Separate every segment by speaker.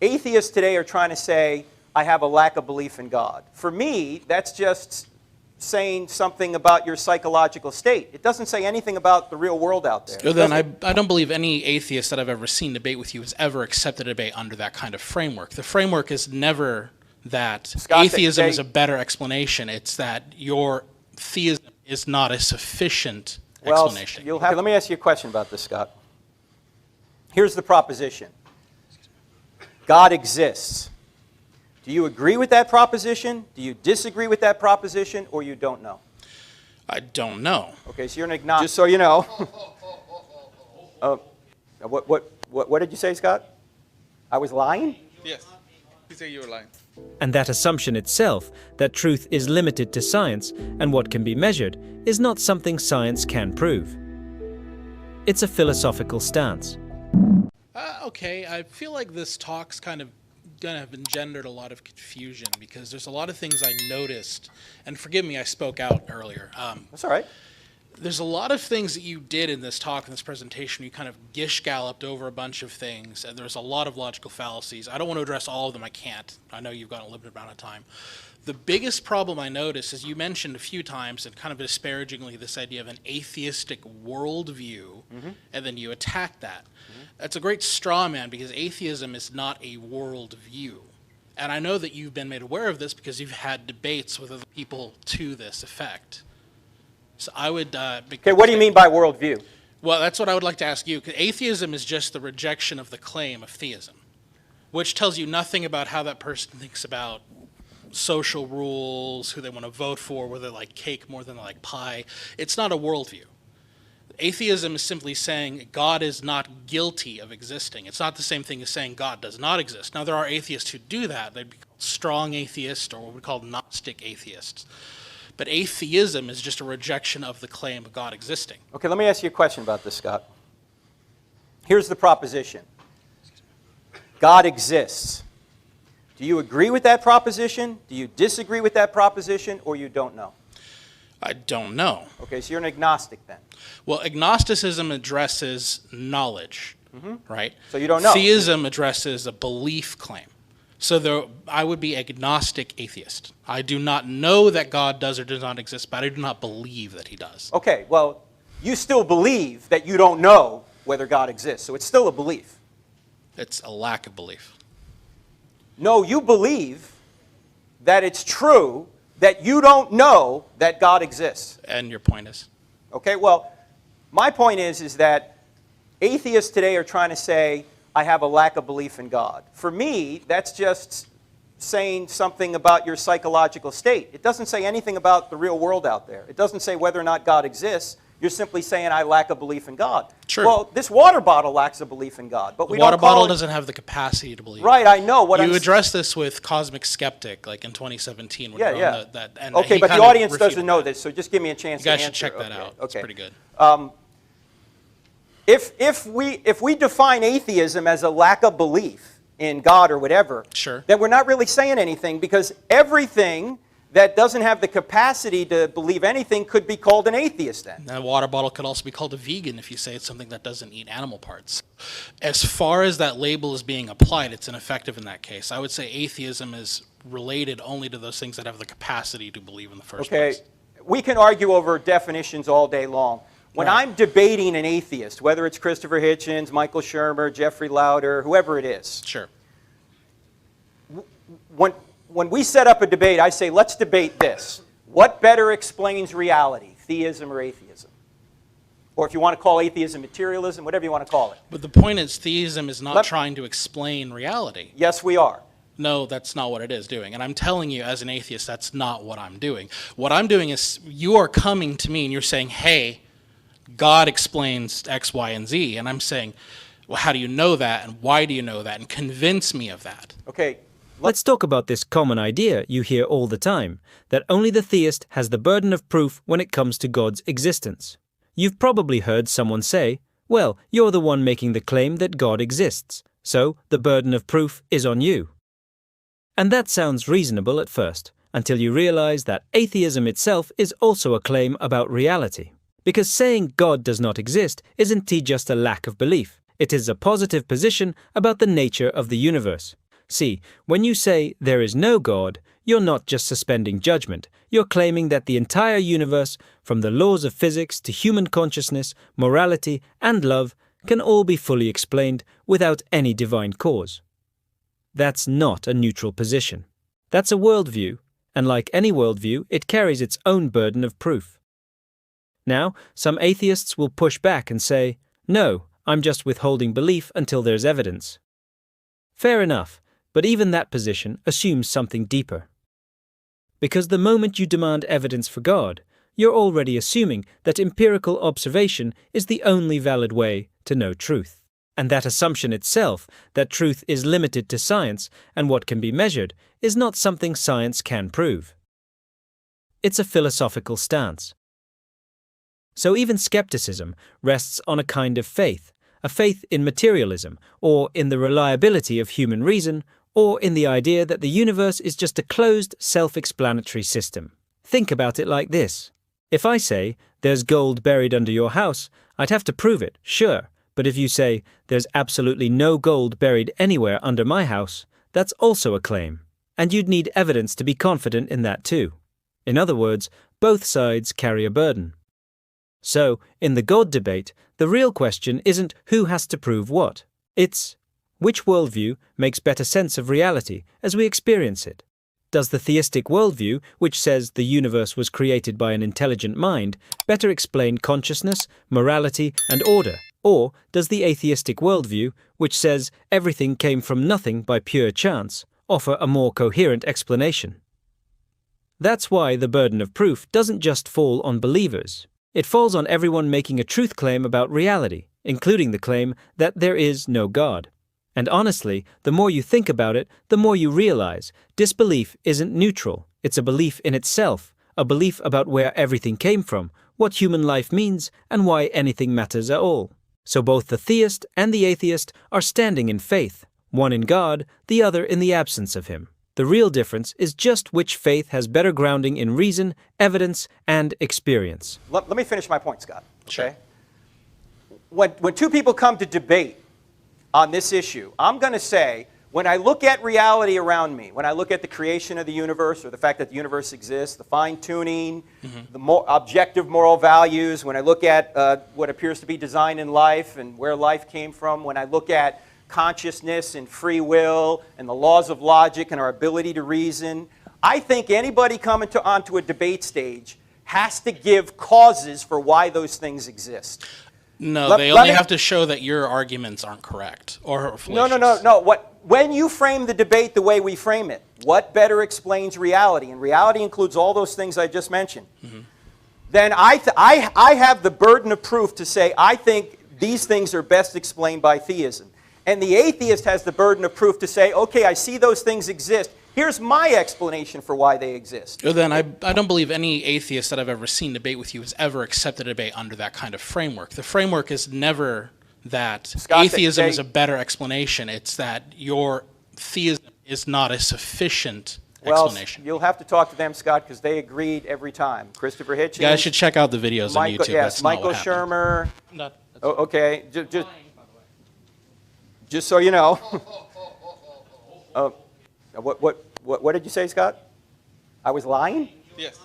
Speaker 1: Atheists today are trying to say, I have a lack of belief in God. For me, that's just saying something about your psychological state. It doesn't say anything about the real world out there.
Speaker 2: So then I don't believe any atheist that I've ever seen debate with you has ever accepted a debate under that kind of framework. The framework is never that
Speaker 1: Scott,
Speaker 2: atheism is a better explanation. It's that your theism is not a sufficient explanation.
Speaker 1: Let me ask you a question about this, Scott. Here's the proposition. God exists. Do you agree with that proposition? Do you disagree with that proposition? Or you don't know?
Speaker 2: I don't know.
Speaker 1: Okay, so you're an agnostic. Just so you know. What did you say, Scott? I was lying?
Speaker 3: Yes. You say you were lying.
Speaker 4: And that assumption itself, that truth is limited to science and what can be measured, is not something science can prove. It's a philosophical stance.
Speaker 2: Okay, I feel like this talk's kind of going to have engendered a lot of confusion because there's a lot of things I noticed, and forgive me, I spoke out earlier.
Speaker 1: That's all right.
Speaker 2: There's a lot of things that you did in this talk, in this presentation. You kind of gish-galloped over a bunch of things, and there's a lot of logical fallacies. I don't want to address all of them. I can't. I know you've got a limited amount of time. The biggest problem I noticed is you mentioned a few times, and kind of disparagingly, this idea of an atheistic worldview, and then you attack that. That's a great straw man because atheism is not a worldview. And I know that you've been made aware of this because you've had debates with other people to this effect. So I would...
Speaker 1: okay, what do you mean by worldview?
Speaker 2: Well, that's what I would like to ask you. Atheism is just the rejection of the claim of theism, which tells you nothing about how that person thinks about social rules, who they want to vote for, whether they like cake more than they like pie. It's not a worldview. Atheism is simply saying God is not guilty of existing. It's not the same thing as saying God does not exist. Now, there are atheists who do that. They'd be called strong atheists or what we call Gnostic atheists. But atheism is just a rejection of the claim of God existing.
Speaker 1: Okay, let me ask you a question about this, Scott. Here's the proposition. God exists. Do you agree with that proposition? Do you disagree with that proposition? Or you don't know?
Speaker 2: I don't know.
Speaker 1: Okay, so you're an agnostic then.
Speaker 2: Well, agnosticism addresses knowledge, right?
Speaker 1: So you don't know.
Speaker 2: Theism addresses a belief claim. So I would be agnostic atheist. I do not know that God does or does not exist, but I do not believe that he does.
Speaker 1: Okay, well, you still believe that you don't know whether God exists, so it's still a belief.
Speaker 2: It's a lack of belief.
Speaker 1: No, you believe that it's true that you don't know that God exists.
Speaker 2: And your point is?
Speaker 1: Okay, well, my point is that atheists today are trying to say, I have a lack of belief in God. For me, that's just saying something about your psychological state. It doesn't say anything about the real world out there. It doesn't say whether or not God exists. You're simply saying, I lack a belief in God.
Speaker 2: Sure.
Speaker 1: Well, this water bottle lacks a belief in God. But
Speaker 2: the water bottle doesn't have the capacity to believe.
Speaker 1: Right, I know. You
Speaker 2: addressed this with Cosmic Skeptic, like in 2017. When
Speaker 1: okay, but the audience doesn't know this, so just give me a chance to answer.
Speaker 2: You guys should check that out. It's pretty good.
Speaker 1: If we define atheism as a lack of belief in God or whatever,
Speaker 2: sure,
Speaker 1: then we're not really saying anything because everything that doesn't have the capacity to believe anything could be called an atheist then.
Speaker 2: And a water bottle could also be called a vegan if you say it's something that doesn't eat animal parts. As far as that label is being applied, it's ineffective in that case. I would say atheism is related only to those things that have the capacity to believe in the first place.
Speaker 1: We can argue over definitions all day long. When I'm debating an atheist, whether it's Christopher Hitchens, Michael Shermer, Jeffrey Lauder, whoever it is,
Speaker 2: sure.
Speaker 1: When we set up a debate, I say, let's debate this. What better explains reality, theism or atheism? Or if you want to call atheism materialism, whatever you want to call it.
Speaker 2: But the point is, theism is not trying to explain reality.
Speaker 1: Yes, we are.
Speaker 2: No, that's not what it is doing. And I'm telling you, as an atheist, that's not what I'm doing. What I'm doing is, you are coming to me and you're saying, hey, God explains X, Y, and Z. And I'm saying, well, how do you know that? And why do you know that? And convince me of that.
Speaker 1: Okay.
Speaker 4: Let's talk about this common idea you hear all the time, that only the theist has the burden of proof when it comes to God's existence. You've probably heard someone say, well, you're the one making the claim that God exists, so the burden of proof is on you. And that sounds reasonable at first, until you realize that atheism itself is also a claim about reality. Because saying God does not exist isn't just a lack of belief. It is a positive position about the nature of the universe. See, when you say there is no God, you're not just suspending judgment, you're claiming that the entire universe, from the laws of physics to human consciousness, morality, and love, can all be fully explained without any divine cause. That's not a neutral position. That's a worldview, and like any worldview, it carries its own burden of proof. Now, some atheists will push back and say, no, I'm just withholding belief until there's evidence. Fair enough, but even that position assumes something deeper. Because the moment you demand evidence for God, you're already assuming that empirical observation is the only valid way to know truth. And that assumption itself, that truth is limited to science and what can be measured, is not something science can prove. It's a philosophical stance. So even skepticism rests on a kind of faith, a faith in materialism, or in the reliability of human reason, or in the idea that the universe is just a closed, self-explanatory system. Think about it like this. If I say, there's gold buried under your house, I'd have to prove it, sure. But if you say, there's absolutely no gold buried anywhere under my house, that's also a claim. And you'd need evidence to be confident in that too. In other words, both sides carry a burden. So, in the God debate, the real question isn't who has to prove what. It's, which worldview makes better sense of reality as we experience it? Does the theistic worldview, which says the universe was created by an intelligent mind, better explain consciousness, morality, and order? Or does the atheistic worldview, which says everything came from nothing by pure chance, offer a more coherent explanation? That's why the burden of proof doesn't just fall on believers. It falls on everyone making a truth claim about reality, including the claim that there is no God. And honestly, the more you think about it, the more you realize disbelief isn't neutral. It's a belief in itself, a belief about where everything came from, what human life means, and why anything matters at all. So both the theist and the atheist are standing in faith, one in God, the other in the absence of him. The real difference is just which faith has better grounding in reason, evidence, and experience.
Speaker 1: Let me finish my point, Scott. Okay?
Speaker 2: Sure.
Speaker 1: When two people come to debate on this issue, I'm going to say, when I look at reality around me, when I look at the creation of the universe or the fact that the universe exists, the fine-tuning, the more objective moral values, when I look at what appears to be design in life and where life came from, when I look at consciousness and free will and the laws of logic and our ability to reason, I think anybody coming onto a debate stage has to give causes for why those things exist.
Speaker 2: No, they only have to show that your arguments aren't correct or fallacious.
Speaker 1: No. When you frame the debate the way we frame it, what better explains reality? And reality includes all those things I just mentioned. Then I have the burden of proof to say I think these things are best explained by theism. And the atheist has the burden of proof to say, okay, I see those things exist. Here's my explanation for why they exist.
Speaker 2: Well, then I don't believe any atheist that I've ever seen debate with you has ever accepted a debate under that kind of framework. The framework is never that
Speaker 1: Scott,
Speaker 2: atheism is a better explanation. It's that your theism is not a sufficient explanation.
Speaker 1: Well, you'll have to talk to them, Scott, because they agreed every time. Christopher Hitchens.
Speaker 2: You guys should check out the videos on YouTube.
Speaker 1: Yes,
Speaker 2: that's not
Speaker 1: Michael
Speaker 2: what happened.
Speaker 1: Shermer.
Speaker 2: No,
Speaker 1: Oh, okay, just so you know. What did you say, Scott? I was lying?
Speaker 3: Yes.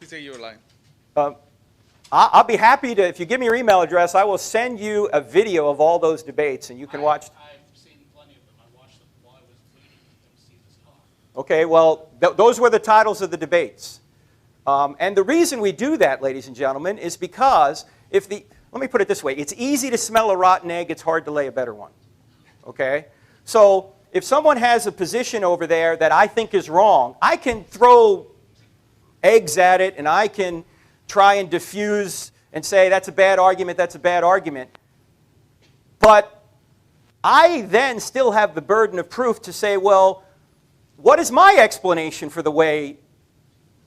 Speaker 3: He said you were lying.
Speaker 1: I'll be happy to, if you give me your email address, I will send you a video of all those debates, and you can watch.
Speaker 2: I've seen plenty of them. I watched them while I was waiting to see this talk.
Speaker 1: Okay, well, those were the titles of the debates. And the reason we do that, ladies and gentlemen, is because let me put it this way, it's easy to smell a rotten egg, it's hard to lay a better one. Okay? So if someone has a position over there that I think is wrong, I can throw eggs at it and I can try and diffuse and say that's a bad argument, that's a bad argument. But I then still have the burden of proof to say, well, what is my explanation for the way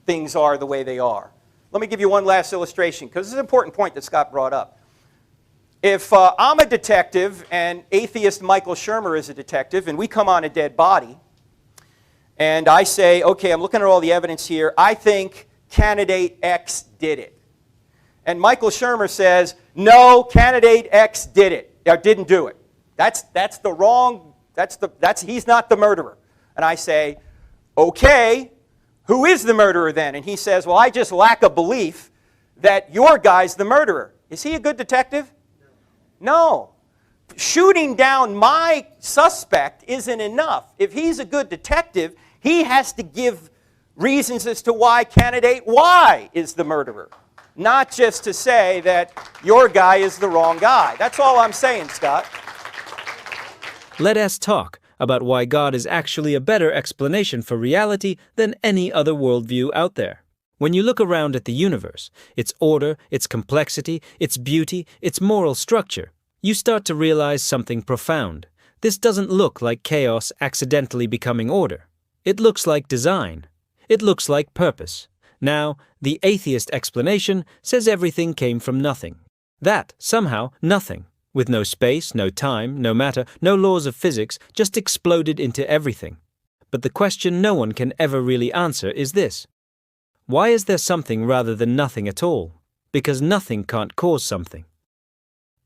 Speaker 1: things are the way they are? Let me give you one last illustration, because this is an important point that Scott brought up. If I'm a detective and atheist Michael Shermer is a detective and we come on a dead body and I say, okay, I'm looking at all the evidence here, I think candidate X did it. And Michael Shermer says, no, candidate X did it, or didn't do it. That's the wrong He's not the murderer. And I say, okay, who is the murderer then? And he says, well, I just lack a belief that your guy's the murderer. Is he a good detective? No. Shooting down my suspect isn't enough. If he's a good detective, he has to give reasons as to why candidate Y is the murderer. Not just to say that your guy is the wrong guy. That's all I'm saying, Scott.
Speaker 4: Let us talk about why God is actually a better explanation for reality than any other worldview out there. When you look around at the universe, its order, its complexity, its beauty, its moral structure, you start to realize something profound. This doesn't look like chaos accidentally becoming order. It looks like design. It looks like purpose. Now, the atheist explanation says everything came from nothing. That, somehow, nothing, with no space, no time, no matter, no laws of physics, just exploded into everything. But the question no one can ever really answer is this. Why is there something rather than nothing at all? Because nothing can't cause something.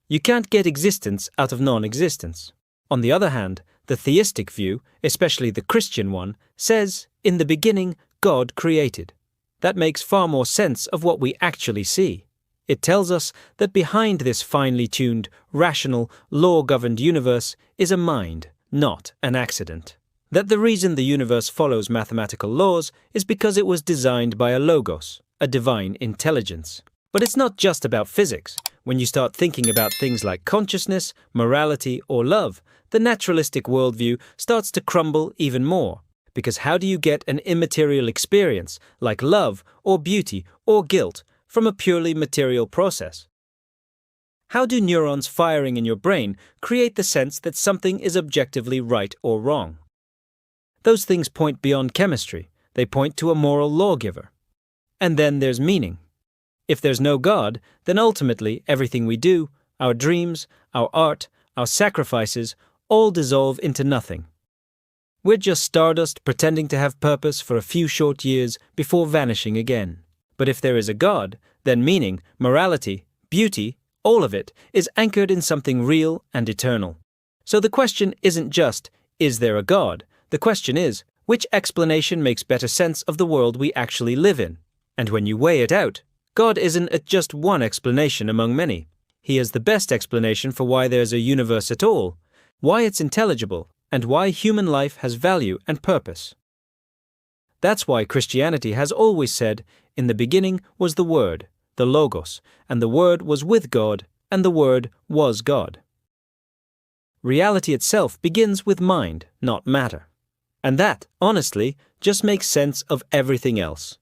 Speaker 4: You can't get existence out of non-existence. On the other hand, the theistic view, especially the Christian one, says, in the beginning, God created. That makes far more sense of what we actually see. It tells us that behind this finely tuned, rational, law-governed universe is a mind, not an accident. That the reason the universe follows mathematical laws is because it was designed by a logos, a divine intelligence. But it's not just about physics. When you start thinking about things like consciousness, morality, or love, the naturalistic worldview starts to crumble even more. Because how do you get an immaterial experience, like love, or beauty, or guilt, from a purely material process? How do neurons firing in your brain create the sense that something is objectively right or wrong? Those things point beyond chemistry. They point to a moral lawgiver. And then there's meaning. If there's no God, then ultimately everything we do, our dreams, our art, our sacrifices, all dissolve into nothing. We're just stardust pretending to have purpose for a few short years before vanishing again. But if there is a God, then meaning, morality, beauty, all of it is anchored in something real and eternal. So the question isn't just, is there a God? The question is, which explanation makes better sense of the world we actually live in? And when you weigh it out, God isn't just one explanation among many. He is the best explanation for why there's a universe at all, why it's intelligible, and why human life has value and purpose. That's why Christianity has always said, in the beginning was the Word, the Logos, and the Word was with God, and the Word was God. Reality itself begins with mind, not matter. And that, honestly, just makes sense of everything else.